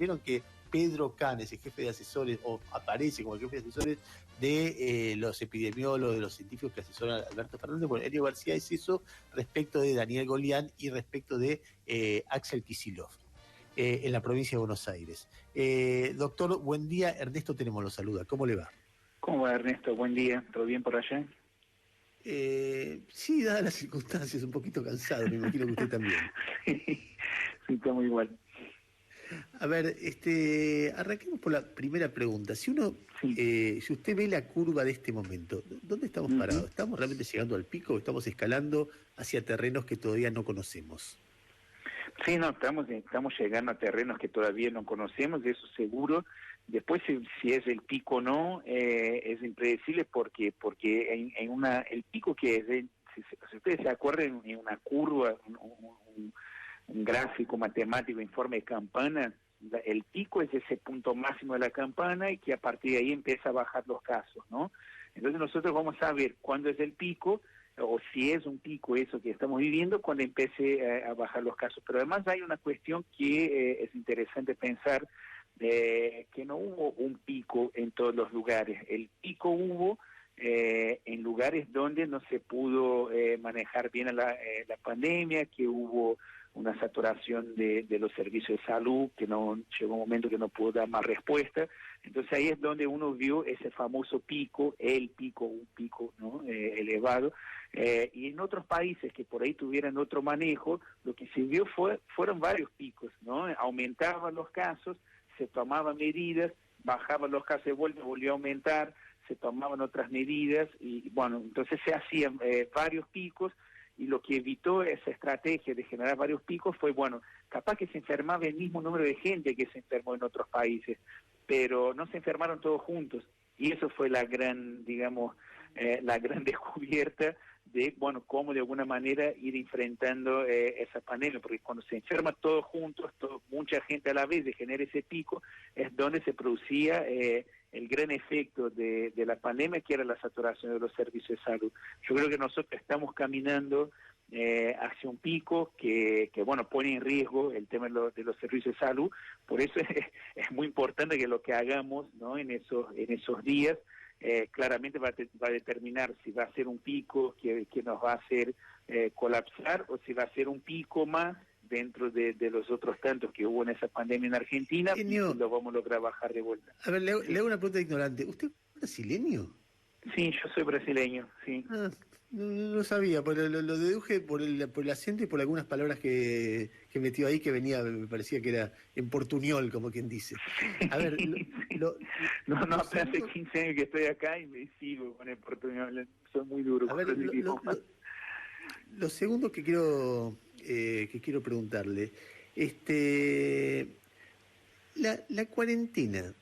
vieron que Pedro Canes, el jefe de asesores, o aparece como el jefe de asesores de los epidemiólogos, de los científicos que asesoran a Alberto Fernández. Bueno, Elio García es eso respecto de Daniel Golián y respecto de Axel Kicillof. En la provincia de Buenos Aires. Doctor, buen día. Ernesto Tenemos lo saluda. ¿Cómo le va? ¿Cómo va, Ernesto? Buen día. ¿Todo bien por allá? Sí, dadas las circunstancias, un poquito cansado, me imagino que usted también. Sí, estamos igual. A ver, arranquemos por la primera pregunta. Si usted ve la curva de este momento, ¿dónde estamos parados? ¿Estamos realmente llegando al pico o estamos escalando hacia terrenos que todavía no conocemos? Sí, no, estamos llegando a terrenos que todavía no conocemos, de eso seguro. Después, si es el pico o no, es impredecible porque el pico que es, si ustedes se acuerdan, en una curva, un gráfico matemático, informe de campana, el pico es ese punto máximo de la campana y que a partir de ahí empieza a bajar los casos, ¿no? Entonces nosotros vamos a ver cuándo es el pico, o si es un pico eso que estamos viviendo, cuando empiece a bajar los casos. Pero además hay una cuestión que es interesante pensar, que no hubo un pico en todos los lugares. El pico hubo en lugares donde no se pudo manejar bien la pandemia, que hubo una saturación de los servicios de salud, que no llegó un momento que no pudo dar más respuesta. Entonces ahí es donde uno vio ese famoso pico, un pico, ¿no? Elevado, y en otros países que por ahí tuvieran otro manejo, lo que se vio fueron varios picos, ¿no? Aumentaban los casos, se tomaban medidas, bajaban los casos de vuelta, volvió a aumentar, se tomaban otras medidas, y bueno, entonces se hacían varios picos, y lo que evitó esa estrategia de generar varios picos fue, bueno, capaz que se enfermaba el mismo número de gente que se enfermó en otros países, pero no se enfermaron todos juntos, y eso fue la gran, digamos, la gran descubierta de, bueno, cómo de alguna manera ir enfrentando esa pandemia, porque cuando se enferma todos juntos, mucha gente a la vez de generar ese pico, es donde se producía el gran efecto de la pandemia, que era la saturación de los servicios de salud. Yo creo que nosotros estamos caminando hacia un pico que bueno, pone en riesgo el tema de los servicios de salud. Por eso es muy importante que lo que hagamos, ¿no?, en esos días, claramente va a determinar si va a ser un pico que nos va a hacer colapsar, o si va a ser un pico más dentro de los otros tantos que hubo en esa pandemia en Argentina, y lo vamos a lograr bajar de vuelta. A ver, le hago una pregunta ignorante. ¿Usted es brasileño? Sí, yo soy brasileño, sí. No sabía, pero lo deduje por el acento y por algunas palabras que metió ahí, que venía, me parecía que era en portuñol, como quien dice. A ver, no, hace 15 años que estoy acá y me sigo con el portuñol, soy muy duro. A ver, lo segundo que quiero preguntarle, la cuarentena,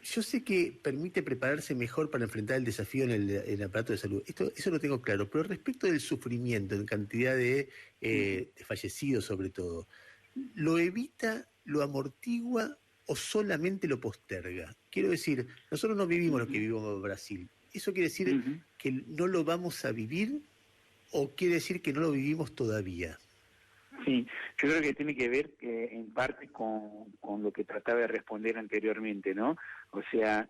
yo sé que permite prepararse mejor para enfrentar el desafío en el aparato de salud. Eso lo tengo claro. Pero respecto del sufrimiento, en cantidad de fallecidos sobre todo, ¿lo evita, lo amortigua o solamente lo posterga? Quiero decir, nosotros no vivimos lo que vivimos en Brasil. ¿Eso quiere decir que no lo vamos a vivir o quiere decir que no lo vivimos todavía? Sí, yo creo que tiene que ver en parte con lo que trataba de responder anteriormente, ¿no? O sea,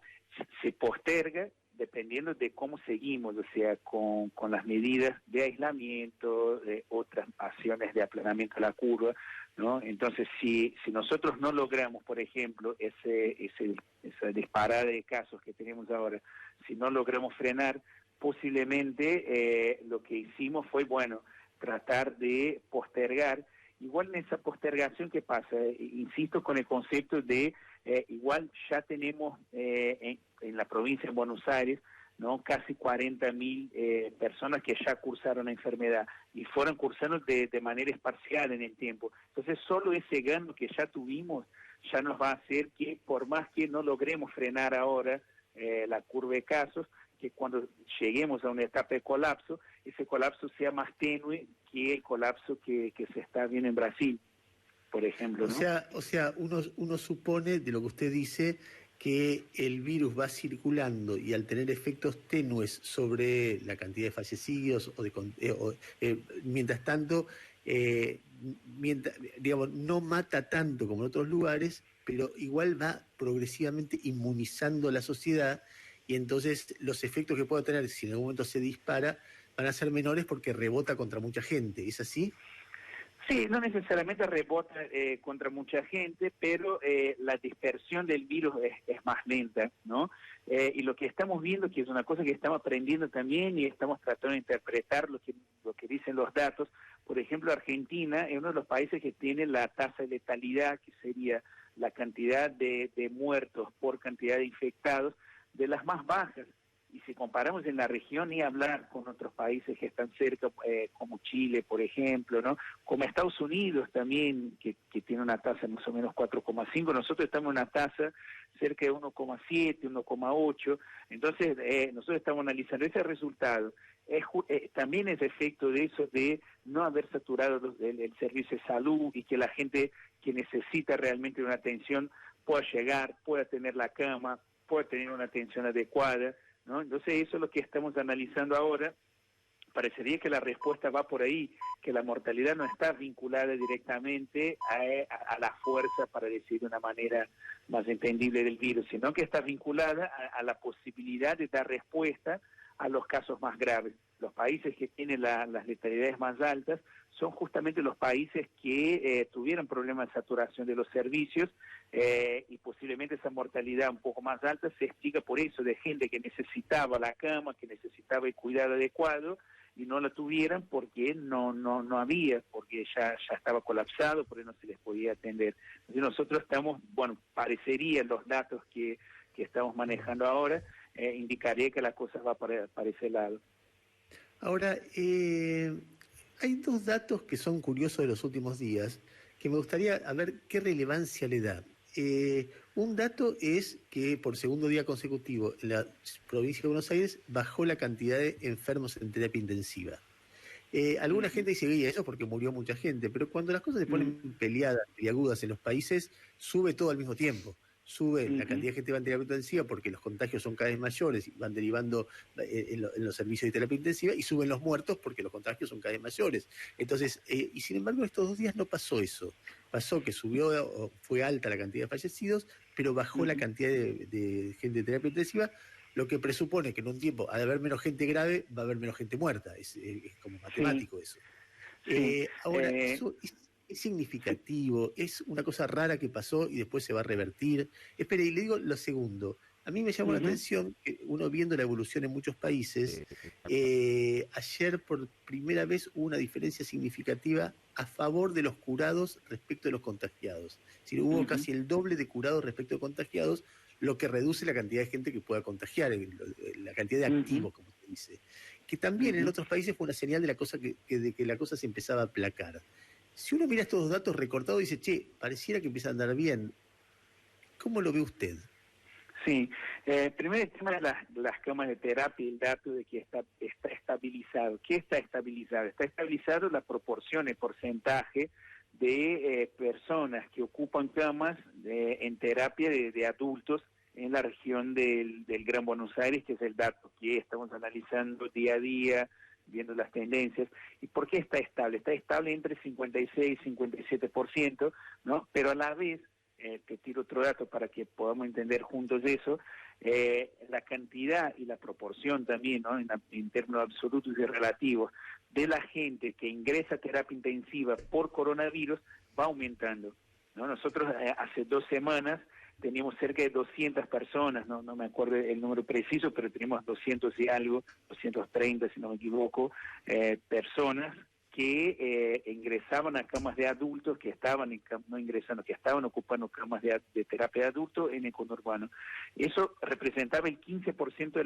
se posterga dependiendo de cómo seguimos, o sea, con las medidas de aislamiento, de otras acciones de aplanamiento de la curva, ¿no? Entonces, si nosotros no logramos, por ejemplo, esa disparada de casos que tenemos ahora, si no logramos frenar, posiblemente lo que hicimos fue, bueno, tratar de postergar. Igual en esa postergación, ¿qué pasa? Insisto con el concepto de, igual ya tenemos en la provincia de Buenos Aires, ¿no?, casi 40.000 personas que ya cursaron la enfermedad y fueron cursando de manera parcial en el tiempo. Entonces solo ese gano que ya tuvimos ya nos va a hacer que, por más que no logremos frenar ahora la curva de casos, que cuando lleguemos a una etapa de colapso, ese colapso sea más tenue que el colapso que se está viendo en Brasil, por ejemplo, ¿no? O sea, uno supone, de lo que usted dice, que el virus va circulando y al tener efectos tenues sobre la cantidad de fallecidos, mientras tanto, eh, mientras, digamos, no mata tanto como en otros lugares, pero igual va progresivamente inmunizando a la sociedad y entonces los efectos que pueda tener si en algún momento se dispara van a ser menores porque rebota contra mucha gente. ¿Es así? Sí, no necesariamente rebota contra mucha gente, pero la dispersión del virus es más lenta, ¿no? Y lo que estamos viendo, que es una cosa que estamos aprendiendo también y estamos tratando de interpretar lo que dicen los datos, por ejemplo, Argentina es uno de los países que tiene la tasa de letalidad, que sería la cantidad de muertos por cantidad de infectados, de las más bajas. Y si comparamos en la región y hablar con otros países que están cerca, como Chile, por ejemplo, ¿no? Como Estados Unidos también, que tiene una tasa más o menos 4,5, nosotros estamos en una tasa cerca de 1,7, 1,8, entonces nosotros estamos analizando ese resultado. También es efecto de eso, de no haber saturado el servicio de salud y que la gente que necesita realmente una atención pueda llegar, pueda tener la cama, pueda tener una atención adecuada, ¿no? Entonces eso es lo que estamos analizando ahora. Parecería que la respuesta va por ahí, que la mortalidad no está vinculada directamente a la fuerza, para decir de una manera más entendible, del virus, sino que está vinculada a la posibilidad de dar respuesta a los casos más graves. Los países que tienen las letalidades más altas son justamente los países que tuvieron problemas de saturación de los servicios, y posiblemente esa mortalidad un poco más alta se explica por eso, de gente que necesitaba la cama, que necesitaba el cuidado adecuado, y no la tuvieran porque no había, porque ya estaba colapsado, porque no se les podía atender. Entonces nosotros estamos, bueno, parecerían los datos que estamos manejando ahora, indicaría que la cosa va para ese lado. Ahora, hay dos datos que son curiosos de los últimos días que me gustaría ver qué relevancia le da. Un dato es que por segundo día consecutivo en la provincia de Buenos Aires bajó la cantidad de enfermos en terapia intensiva. Alguna Uh-huh. gente dice, oye, eso es porque murió mucha gente, pero cuando las cosas se Uh-huh. ponen peleadas y agudas en los países, sube todo al mismo tiempo. Sube la Uh-huh. cantidad de gente que va en terapia intensiva porque los contagios son cada vez mayores y van derivando en los servicios de terapia intensiva, y suben los muertos porque los contagios son cada vez mayores. Entonces, y sin embargo, estos 2 días no pasó eso. Pasó que subió, fue alta la cantidad de fallecidos, pero bajó la Uh-huh. cantidad de gente de terapia intensiva, lo que presupone que en un tiempo, al haber menos gente grave, va a haber menos gente muerta. Es como Sí, matemático eso. sí. Ahora, eso es Sí. significativo, es una cosa rara que pasó y después se va a revertir. Espere, y le digo lo segundo. A mí me llamó la Uh-huh. atención que uno viendo la evolución en muchos países, ayer por primera vez hubo una diferencia significativa a favor de los curados respecto de los contagiados. Es decir, hubo Uh-huh. casi el doble de curados respecto de contagiados, lo que reduce la cantidad de gente que pueda contagiar, la cantidad de Uh-huh. activos, como se dice. Que también en Uh-huh. otros países fue una señal de la cosa de que la cosa se empezaba a aplacar. Si uno mira estos datos recortados y dice, che, pareciera que empieza a andar bien, ¿cómo lo ve usted? Sí, primero el tema de las camas de terapia, el dato de que está estabilizado. ¿Qué está estabilizado? Está estabilizado la proporción, el porcentaje de personas que ocupan camas en terapia de adultos en la región del Gran Buenos Aires, que es el dato que estamos analizando día a día, viendo las tendencias. ¿Y por qué está estable? Está estable entre 56 y 57%, ¿no? Pero a la vez, te tiro otro dato para que podamos entender juntos eso, la cantidad y la proporción también, ¿no? En términos absolutos y relativos, de la gente que ingresa a terapia intensiva por coronavirus va aumentando, ¿no? Nosotros hace 2 semanas teníamos cerca de 200 personas, no me acuerdo el número preciso, pero teníamos 200 y algo, 230 si no me equivoco, personas que ingresaban a camas de adultos, que estaban no ingresando, que estaban ocupando camas de terapia de adultos en el conurbano. Eso representaba el 15%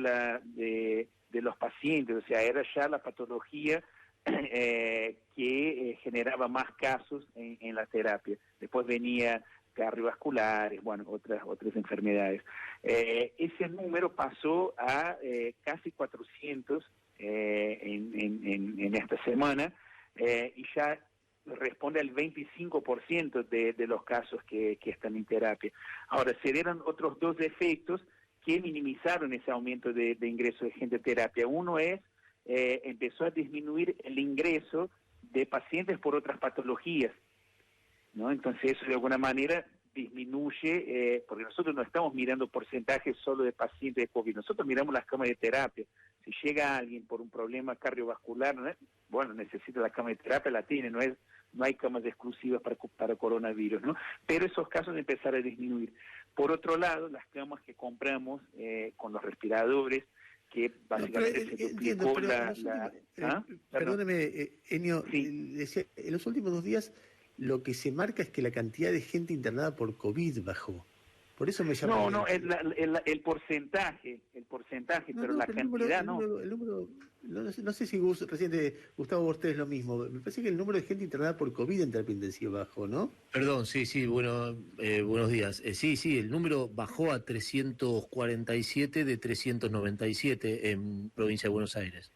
de los pacientes, o sea, era ya la patología que generaba más casos en la terapia. Después venía cardiovasculares, bueno, otras enfermedades. Ese número pasó a casi 400 en esta semana, y ya responde al 25% de los casos que están en terapia. Ahora, se dieron otros 2 efectos que minimizaron ese aumento de ingreso de gente a terapia. Uno es, empezó a disminuir el ingreso de pacientes por otras patologías, ¿no? Entonces eso de alguna manera disminuye, porque nosotros no estamos mirando porcentajes solo de pacientes de COVID, nosotros miramos las camas de terapia. Si llega alguien por un problema cardiovascular, ¿no? Bueno, necesita la cama de terapia, la tiene, no hay camas exclusivas para coronavirus, ¿no? Pero esos casos empezar a disminuir. Por otro lado, las camas que compramos con los respiradores, que básicamente se duplicó perdóneme, Enio, sí. decía, en los últimos 2 días lo que se marca es que la cantidad de gente internada por COVID bajó. Por eso me llama... No, el porcentaje, pero la pero cantidad no. el número no sé si Gustavo Bortés es lo mismo. Me parece que el número de gente internada por COVID en terapia intensiva bajó, ¿no? Perdón, sí, bueno, buenos días. Sí, el número bajó a 347 de 397 en provincia de Buenos Aires.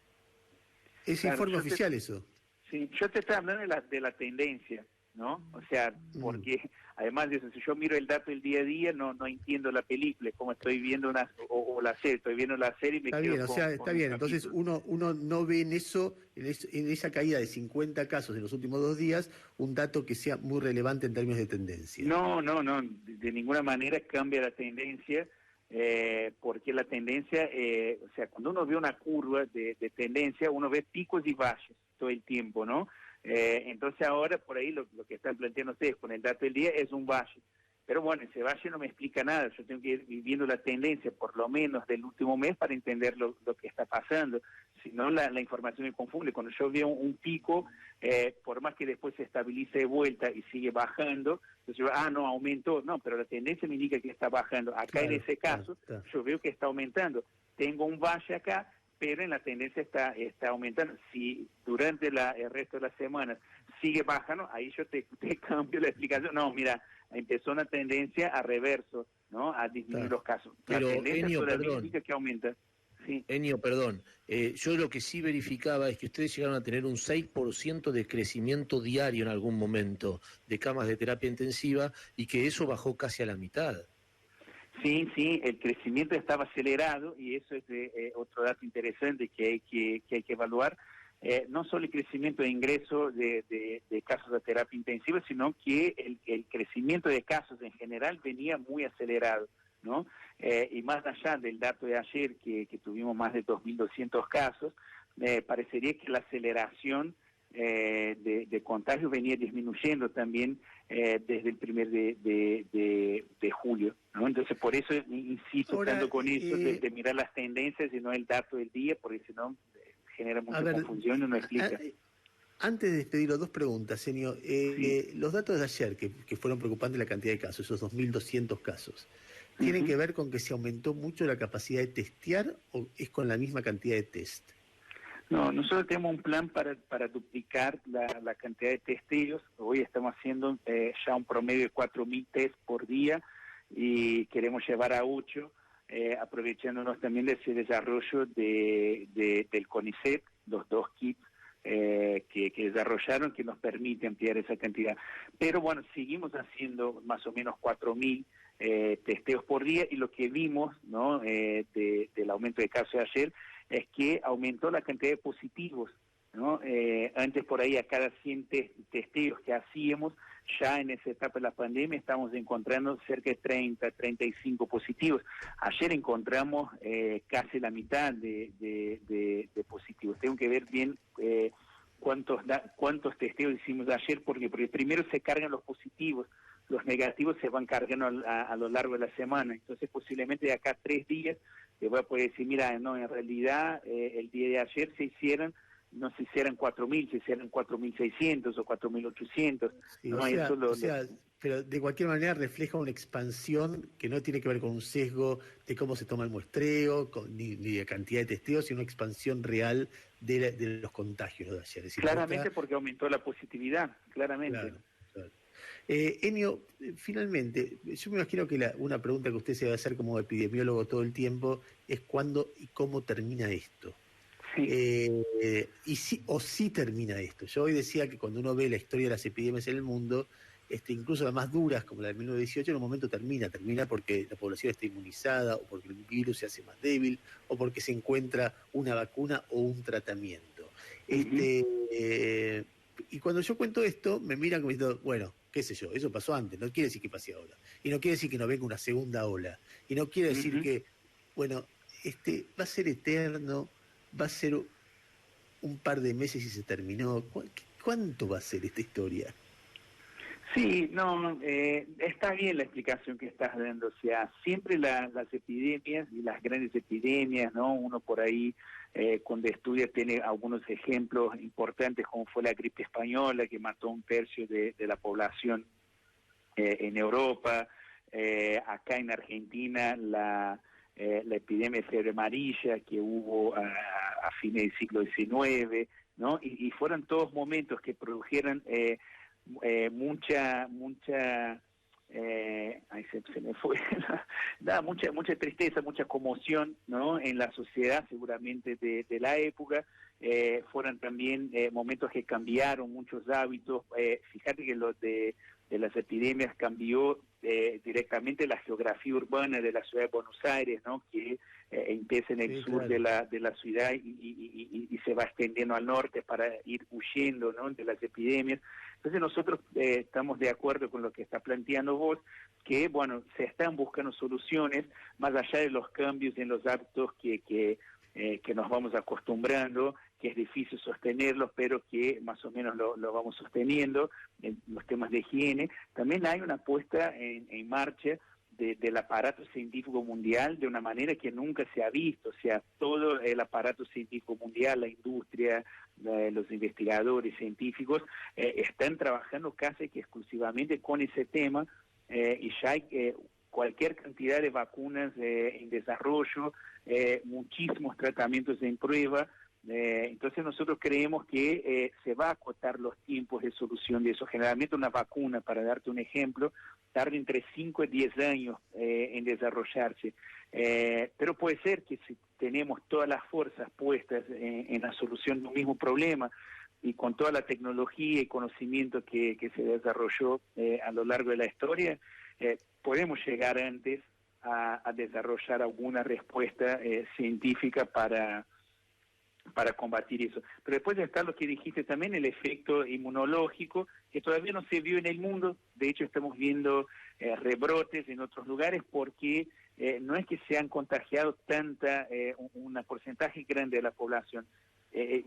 Es informe oficial eso. Sí, yo te estoy hablando de la tendencia, ¿no? O sea, porque además de eso, si yo miro el dato del día a día, no entiendo la película, como estoy viendo o la serie, estoy viendo la serie y me está quedo bien, con, o sea, está bien. Entonces uno no ve en eso, en esa caída de 50 casos en los últimos 2 días, un dato que sea muy relevante en términos de tendencia. No, de ninguna manera cambia la tendencia, porque la tendencia, o sea, cuando uno ve una curva de tendencia, uno ve picos y valles todo el tiempo, ¿no? Entonces ahora por ahí lo que están planteando ustedes con el dato del día es un valle. Pero bueno, ese valle no me explica nada, yo tengo que ir viviendo la tendencia por lo menos del último mes para entender lo que está pasando. Si no, la información me confunde. Cuando yo veo un pico, por más que después se estabilice de vuelta y sigue bajando, entonces yo, no, aumentó. No, pero la tendencia me indica que está bajando. Acá en ese caso, yo veo que está aumentando. Tengo un valle acá, pero en la tendencia está aumentando. Si durante el resto de las semanas sigue bajando, ahí yo te cambio la explicación. No, mira, empezó una tendencia a reverso, ¿no? A disminuir los casos. Pero, la tendencia Enio, solamente indica que aumenta. Sí. Enio, perdón. Yo lo que sí verificaba es que ustedes llegaron a tener un 6% de crecimiento diario en algún momento de camas de terapia intensiva y que eso bajó casi a la mitad. Sí, el crecimiento estaba acelerado y eso es otro dato interesante que hay que evaluar. No solo el crecimiento de ingreso de casos de terapia intensiva, sino que el crecimiento de casos en general venía muy acelerado, ¿no? Y más allá del dato de ayer, que tuvimos más de 2.200 casos, parecería que la aceleración de contagios venía disminuyendo también desde el 1 de julio, ¿no? Entonces, por eso insisto tanto con eso de mirar las tendencias y no el dato del día, porque si no genera mucha confusión y no explica. Antes de despedirlo, 2 preguntas, señor. Los datos de ayer, que fueron preocupantes la cantidad de casos, esos 2.200 casos, ¿tienen que ver con que se aumentó mucho la capacidad de testear o es con la misma cantidad de test? No, nosotros tenemos un plan para duplicar la cantidad de testeos. Hoy estamos haciendo ya un promedio de 4.000 test por día y queremos llevar a 8, aprovechándonos también de ese desarrollo del CONICET, los 2 kits que desarrollaron que nos permite ampliar esa cantidad. Pero bueno, seguimos haciendo más o menos 4.000 testeos por día y lo que vimos, ¿no? Del aumento de casos de ayer es que aumentó la cantidad de positivos, ¿no? Antes por ahí a cada 100 testeos que hacíamos, ya en esa etapa de la pandemia estamos encontrando cerca de 30, 35 positivos. Ayer encontramos casi la mitad de positivos. Tengo que ver bien cuántos testeos hicimos ayer, porque primero se cargan los positivos, los negativos se van cargando a lo largo de la semana. Entonces posiblemente de acá a 3 días te voy a poder decir, mira, no, en realidad el día de ayer no se hicieran 4.000, se hicieran 4.600 o 4.800. Sí, ¿no? Pero de cualquier manera refleja una expansión que no tiene que ver con un sesgo de cómo se toma el muestreo, ni de cantidad de testeos, sino una expansión real de los contagios de ayer. Es decir, claramente porque aumentó la positividad, claramente. Claro. Enio, finalmente, yo me imagino que una pregunta que usted se va a hacer como epidemiólogo todo el tiempo es cuándo y cómo termina esto. Sí. Y sí termina esto. Yo hoy decía que cuando uno ve la historia de las epidemias en el mundo, incluso las más duras, como la de 1918, en un momento termina porque la población está inmunizada, o porque el virus se hace más débil, o porque se encuentra una vacuna o un tratamiento. Y cuando yo cuento esto, me miran como diciendo, bueno, qué sé yo, eso pasó antes, no quiere decir que pase ahora. Y no quiere decir que no venga una segunda ola. Y no quiere decir que, bueno, va a ser eterno, va a ser un par de meses y se terminó. ¿Cuánto va a ser esta historia? Sí, no, está bien la explicación que estás dando. O sea, siempre las epidemias y las grandes epidemias, ¿no? Uno por ahí, cuando estudia, tiene algunos ejemplos importantes, como fue la gripe española, que mató 1/3 de la población en Europa. Acá en Argentina, la epidemia de fiebre amarilla que hubo a fines del siglo XIX, ¿no? Y fueron todos momentos que produjeron mucha ahí se me fue mucha tristeza, mucha conmoción, ¿no? En la sociedad, seguramente de la época. Fueron también momentos que cambiaron muchos hábitos. Fíjate que lo de las epidemias cambió directamente la geografía urbana de la ciudad de Buenos Aires, ¿no? Que empieza en el sur, claro, de la ciudad y se va extendiendo al norte para ir huyendo, ¿no? De las epidemias. Entonces nosotros estamos de acuerdo con lo que está planteando vos, que bueno, se están buscando soluciones más allá de los cambios en los hábitos que nos vamos acostumbrando, que es difícil sostenerlos, pero que más o menos lo vamos sosteniendo en los temas de higiene. También hay una puesta en marcha del aparato científico mundial de una manera que nunca se ha visto. O sea, todo el aparato científico mundial, la industria, los investigadores científicos, están trabajando casi que exclusivamente con ese tema, y ya hay cualquier cantidad de vacunas en desarrollo, muchísimos tratamientos en prueba. Entonces nosotros creemos que se va a acotar los tiempos de solución de eso. Generalmente una vacuna, para darte un ejemplo, tarda entre 5 y 10 años en desarrollarse. Pero puede ser que si tenemos todas las fuerzas puestas en la solución de un mismo problema, y con toda la tecnología y conocimiento que se desarrolló a lo largo de la historia, podemos llegar antes a desarrollar alguna respuesta científica para combatir eso. Pero después está lo que dijiste también, el efecto inmunológico, que todavía no se vio en el mundo. De hecho, estamos viendo rebrotes en otros lugares porque no es que se han contagiado un porcentaje grande de la población.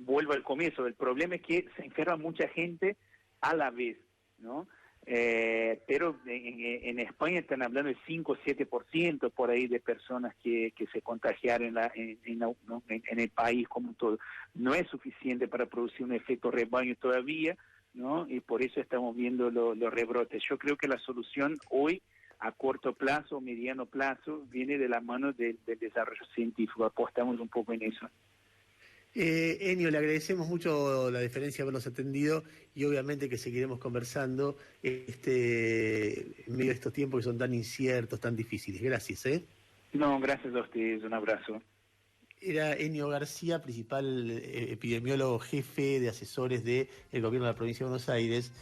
Vuelvo al comienzo, el problema es que se enferma mucha gente a la vez, ¿no? Pero en España están hablando de 5 o 7% por ahí de personas que se contagiaron en el país como todo. No es suficiente para producir un efecto rebaño todavía, ¿no? Y por eso estamos viendo los rebrotes. Yo creo que la solución hoy, a corto plazo o mediano plazo, viene de la mano del desarrollo científico. Apostamos un poco en eso. Enio, le agradecemos mucho la deferencia de habernos atendido y obviamente que seguiremos conversando en medio de estos tiempos que son tan inciertos, tan difíciles. Gracias. No, gracias a ustedes. Un abrazo. Era Enio García, principal epidemiólogo jefe de asesores del gobierno de la provincia de Buenos Aires.